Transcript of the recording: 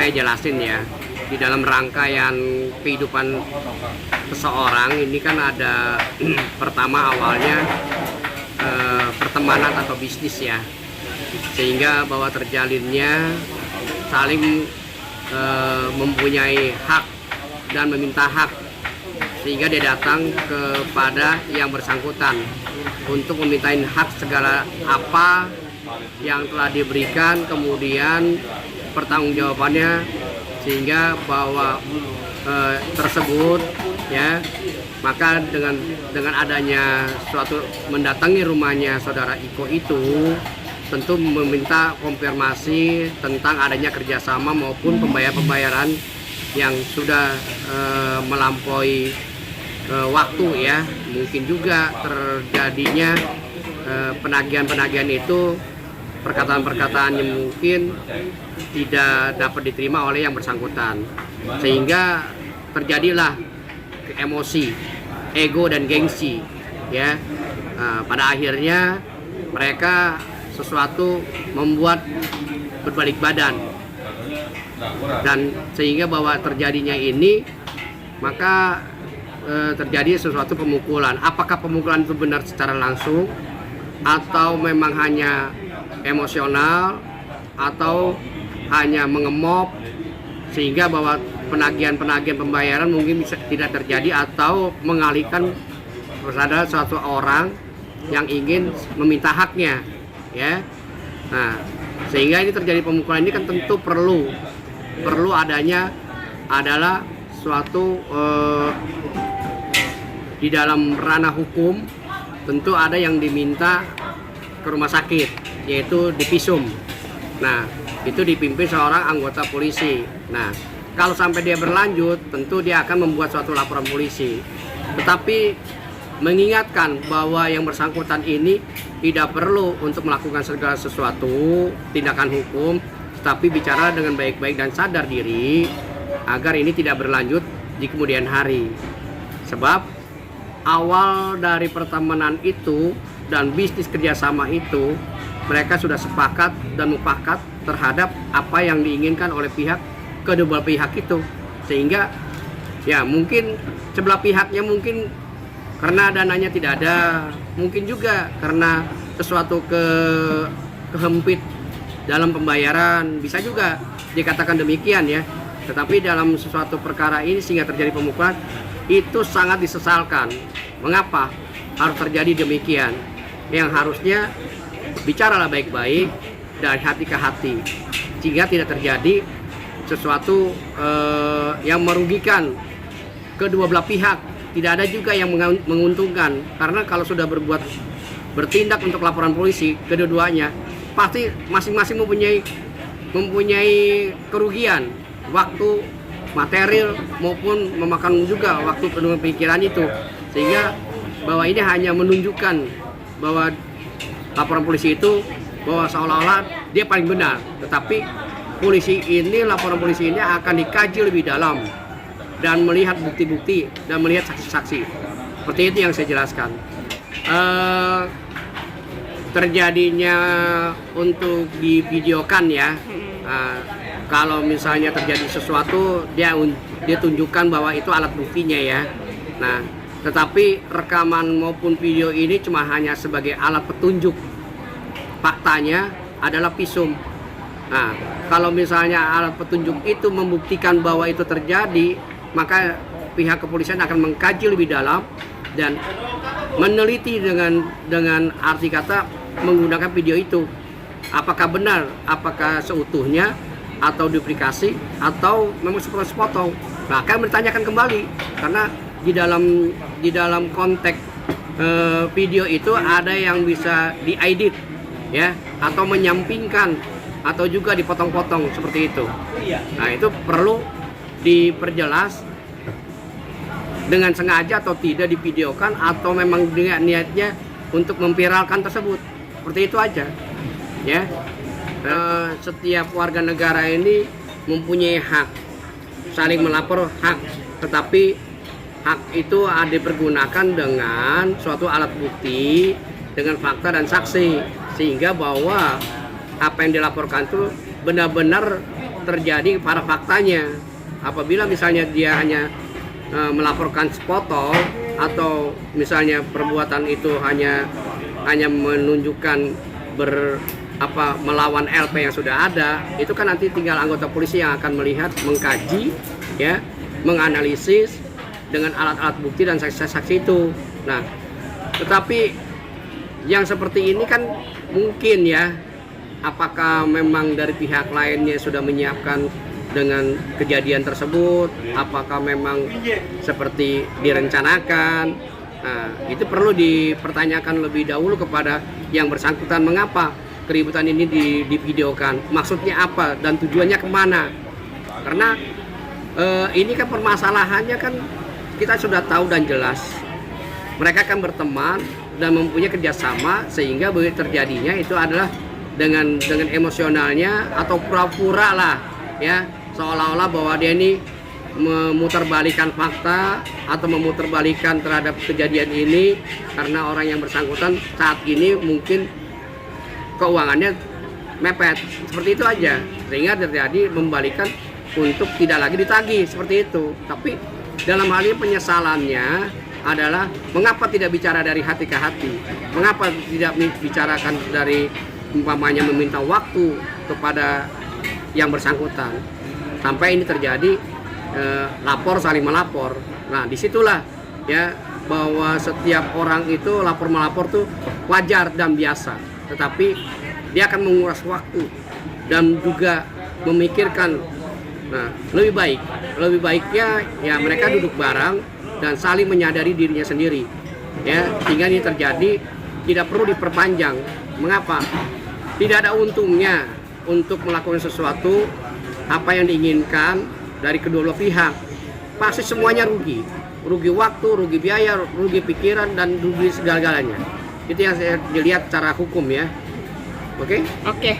saya jelasin ya. Di dalam rangkaian kehidupan seseorang ini kan ada pertama awalnya pertemanan atau bisnis ya, sehingga bahwa terjalinnya saling mempunyai hak dan meminta hak, sehingga dia datang kepada yang bersangkutan untuk memintain hak segala apa yang telah diberikan, kemudian pertanggungjawabannya, sehingga bahwa tersebut ya, maka dengan adanya suatu mendatangi rumahnya saudara Iko itu tentu meminta konfirmasi tentang adanya kerjasama maupun pembayaran yang sudah melampaui waktu ya. Mungkin juga terjadinya penagihan-penagihan itu perkataan-perkataan yang mungkin tidak dapat diterima oleh yang bersangkutan, sehingga terjadilah emosi, ego dan gengsi ya. Pada akhirnya mereka sesuatu membuat berbalik badan, dan sehingga bahwa terjadinya ini maka terjadi sesuatu pemukulan. Apakah pemukulan itu benar secara langsung atau memang hanya emosional atau hanya mengemop, sehingga bahwa penagihan pembayaran mungkin bisa tidak terjadi atau mengalihkan kepada suatu orang yang ingin meminta haknya ya. Nah, sehingga ini terjadi pemukulan ini kan tentu perlu adanya adalah suatu di dalam ranah hukum tentu ada yang diminta ke rumah sakit, yaitu divisum. Nah, itu dipimpin seorang anggota polisi. Nah, kalau sampai dia berlanjut, tentu dia akan membuat suatu laporan polisi. Tetapi mengingatkan bahwa yang bersangkutan ini tidak perlu untuk melakukan segala sesuatu tindakan hukum, tetapi bicara dengan baik-baik dan sadar diri agar ini tidak berlanjut di kemudian hari. Sebab awal dari pertemanan itu dan bisnis kerjasama itu, mereka sudah sepakat dan mufakat terhadap apa yang diinginkan oleh kedua pihak itu, sehingga ya mungkin sebelah pihaknya mungkin karena dananya tidak ada, mungkin juga karena sesuatu kehempit dalam pembayaran, bisa juga dikatakan demikian ya. Tetapi dalam sesuatu perkara ini sehingga terjadi pemukulan, itu sangat disesalkan. Mengapa harus terjadi demikian? Yang harusnya bicaralah baik-baik dari hati ke hati, sehingga tidak terjadi sesuatu yang merugikan kedua belah pihak. Tidak ada juga yang menguntungkan, karena kalau sudah bertindak untuk laporan polisi, kedua-duanya pasti masing-masing mempunyai kerugian, waktu, material maupun memakan juga waktu penuh pikiran itu, sehingga bahwa ini hanya menunjukkan bahwa laporan polisi itu bahwa seolah-olah dia paling benar, tetapi laporan polisi ini akan dikaji lebih dalam dan melihat bukti-bukti dan melihat saksi-saksi. Seperti itu yang saya jelaskan. Terjadinya untuk divideokan ya. Kalau misalnya terjadi sesuatu, dia tunjukkan bahwa itu alat buktinya ya. Nah, tetapi rekaman maupun video ini cuma hanya sebagai alat petunjuk. Faktanya adalah visum. Nah, kalau misalnya alat petunjuk itu membuktikan bahwa itu terjadi, maka pihak kepolisian akan mengkaji lebih dalam dan meneliti dengan arti kata menggunakan video itu. Apakah benar, apakah seutuhnya, atau duplikasi, atau memang sepotong. Nah, akan bertanyakan kembali, karena di dalam konteks video itu ada yang bisa diedit ya, atau menyampingkan, atau juga dipotong-potong seperti itu. Nah, itu perlu diperjelas dengan sengaja atau tidak divideokan, atau memang dengan niatnya untuk memviralkan tersebut. Seperti itu aja ya. Setiap warga negara ini mempunyai hak, saling melapor hak, tetapi hak itu ada dipergunakan dengan suatu alat bukti, dengan fakta dan saksi, sehingga bahwa apa yang dilaporkan itu benar-benar terjadi pada faktanya. Apabila misalnya dia hanya melaporkan sepotong atau misalnya perbuatan itu hanya menunjukkan melawan LP yang sudah ada, itu kan nanti tinggal anggota polisi yang akan melihat, mengkaji, ya, menganalisis dengan alat-alat bukti dan saksi-saksi itu. Nah, tetapi yang seperti ini kan mungkin ya, apakah memang dari pihak lainnya sudah menyiapkan dengan kejadian tersebut, apakah memang seperti direncanakan. Nah, itu perlu dipertanyakan lebih dahulu kepada yang bersangkutan, mengapa keributan ini divideokan, maksudnya apa dan tujuannya kemana. Karena ini kan permasalahannya kan kita sudah tahu dan jelas, mereka kan berteman dan mempunyai kerjasama, sehingga terjadinya itu adalah dengan emosionalnya atau pura-pura lah, ya, seolah-olah bahwa dia ini memutarbalikkan fakta atau memutarbalikkan terhadap kejadian ini karena orang yang bersangkutan saat ini mungkin keuangannya mepet, seperti itu aja, sehingga terjadi membalikan untuk tidak lagi ditagih seperti itu. Tapi dalam hal ini penyesalannya adalah mengapa tidak bicara dari hati ke hati, mengapa tidak bicarakan dari umpamanya meminta waktu kepada yang bersangkutan sampai ini terjadi lapor saling melapor. Nah, disitulah ya bahwa setiap orang itu lapor melapor tuh wajar dan biasa, tetapi dia akan menguras waktu dan juga memikirkan. Nah, lebih baiknya ya mereka duduk bareng dan saling menyadari dirinya sendiri, ya, sehingga ini terjadi tidak perlu diperpanjang. Mengapa? Tidak ada untungnya untuk melakukan sesuatu apa yang diinginkan dari kedua belah pihak. Pasti semuanya rugi waktu, rugi biaya, rugi pikiran, dan rugi segala-galanya. Itu yang saya dilihat secara hukum ya. Oke? Oke.